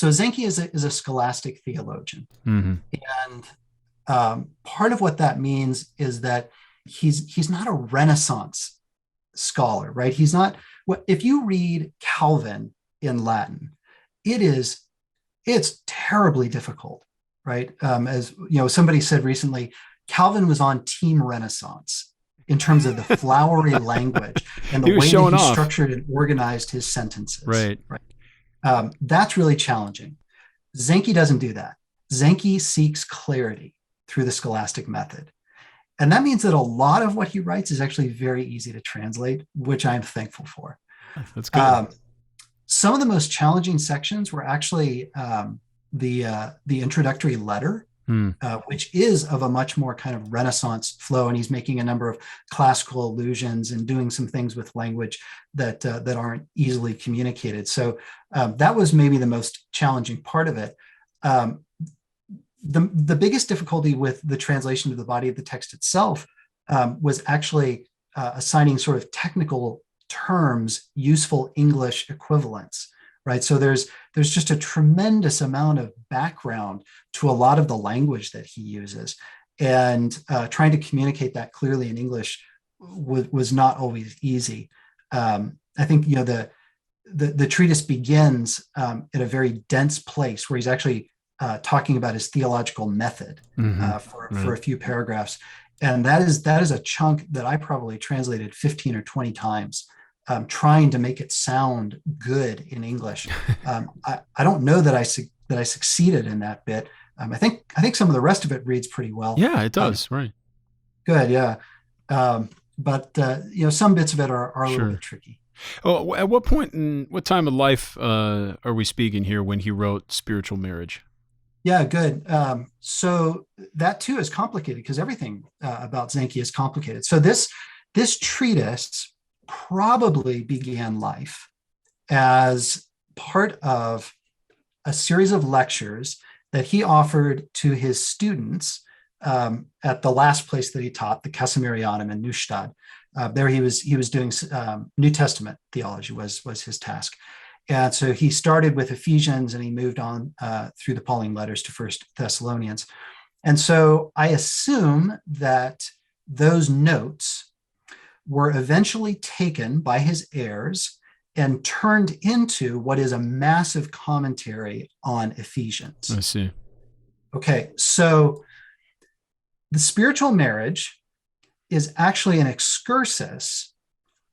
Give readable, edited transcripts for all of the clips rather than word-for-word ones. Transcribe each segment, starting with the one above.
Zanchi is a scholastic theologian. Hmm. And part of what that means is that he's not a Renaissance scholar, right? He's not. If you read Calvin in Latin, it is it's terribly difficult, right? As somebody said recently, Calvin was on Team Renaissance in terms of the flowery language and the He was way that showing he off. structured and organized his sentences, Right. right? That's really challenging. Zanchi doesn't do that. Zanchi seeks clarity through the scholastic method. And that means that a lot of what he writes is actually very easy to translate, which I'm thankful for. That's good. Um, some of the most challenging sections were actually the introductory letter, Hmm. which is of a much more kind of Renaissance flow, and he's making a number of classical allusions and doing some things with language that aren't easily communicated. So that was maybe the most challenging part of it. Um, the biggest difficulty with the translation of the body of the text itself was actually assigning sort of technical terms useful English equivalents, right? So there's just a tremendous amount of background to a lot of the language that he uses, and trying to communicate that clearly in English was not always easy. I think the treatise begins at a very dense place where he's actually talking about his theological method Hmm. for a few paragraphs. And that is a chunk that I probably translated 15 or 20 times, trying to make it sound good in English. I don't know that I succeeded in that bit. I think some of the rest of it reads pretty well. Yeah, it Um, does. Right. Good, yeah. But some bits of it are a little Sure. bit tricky. Oh, at what point in what time of life are we speaking here when he wrote Spiritual Marriage? Yeah, good. So that too is complicated because everything about Zanchi is complicated. So this treatise probably began life as part of a series of lectures that he offered to his students at the last place that he taught, the Casmirianum in Neustadt. There he was doing New Testament theology was his task. And so he started with Ephesians and he moved on through the Pauline letters to First Thessalonians. And so I assume that those notes were eventually taken by his heirs and turned into what is a massive commentary on I Ephesians. see. Okay, so the spiritual marriage is actually an excursus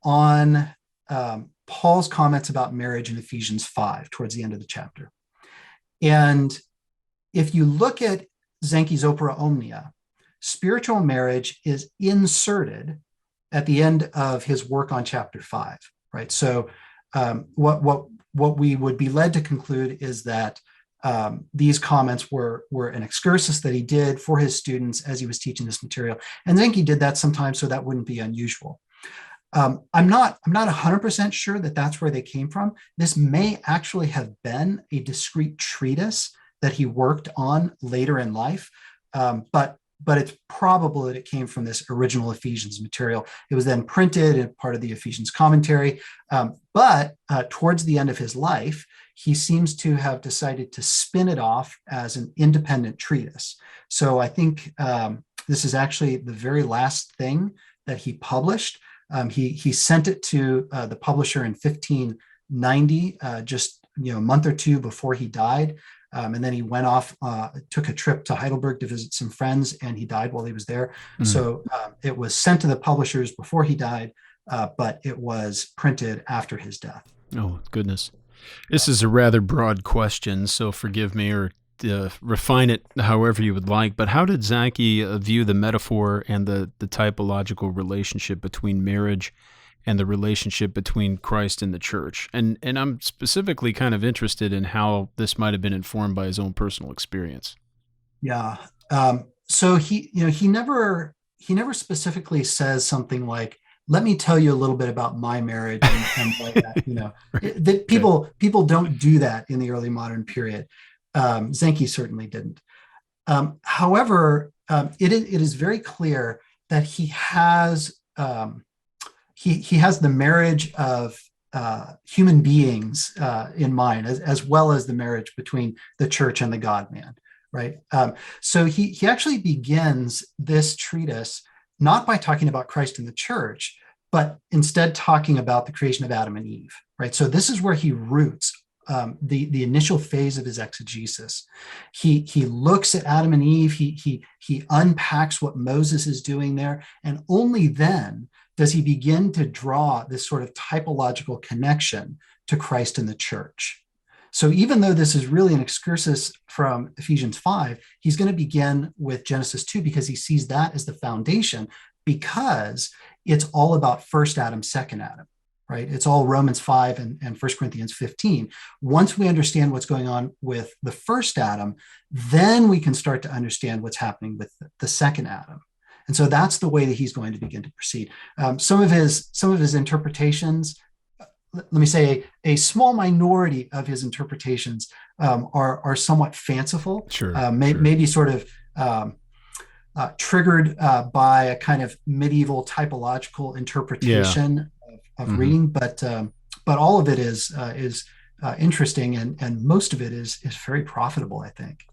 on Paul's comments about marriage in Ephesians 5 towards the end of the chapter. And if you look at Zanchi's Opera Omnia, spiritual marriage is inserted at the end of his work on chapter 5, right? So what we would be led to conclude is that these comments were an excursus that he did for his students as he was teaching this material. And Zanchi did that sometimes, so that wouldn't be unusual. I'm not 100% sure that that's where they came from. This may actually have been a discrete treatise that he worked on later in life, but it's probable that it came from this original Ephesians material. It was then printed as part of the Ephesians commentary, but towards the end of his life, he seems to have decided to spin it off as an independent treatise. So I think this is actually the very last thing that he published. He sent it to the publisher in 1590, just a month or two before he died. And then he went off, took a trip to Heidelberg to visit some friends, and he died while he was there. Mm. So it was sent to the publishers before he died, but it was printed after his death. Oh, goodness. This is a rather broad question, so forgive me or refine it however you would like. But how did Zanchi view the metaphor and the typological relationship between marriage and the relationship between Christ and the church? And I'm specifically kind of interested in how this might have been informed by his own personal experience. Yeah. So he never specifically says something like, "Let me tell you a little bit about my marriage," and like that. Right. That Okay. people don't do that in the early modern period. Zanchi certainly didn't. However, it is very clear that he has the marriage of human beings in mind, as well as the marriage between the church and the God-man, right? So he actually begins this treatise not by talking about Christ and the church, but instead talking about the creation of Adam and Eve, right? So this is where he roots the initial phase of his exegesis. He looks at Adam and Eve. He unpacks what Moses is doing there, and only then does he begin to draw this sort of typological connection to Christ and the church. So even though this is really an excursus from Ephesians 5, he's going to begin with Genesis 2 because he sees that as the foundation, because it's all about first Adam, second Adam, right? It's all Romans 5 and 1 Corinthians 15. Once we understand what's going on with the first Adam, then we can start to understand what's happening with the second Adam. And so that's the way that he's going to begin to proceed. Some of his interpretations, let me say a small minority of his interpretations are somewhat fanciful, Sure. Maybe sort of triggered by a kind of medieval typological interpretation of reading, but all of it is interesting, and most of it is very profitable, I think.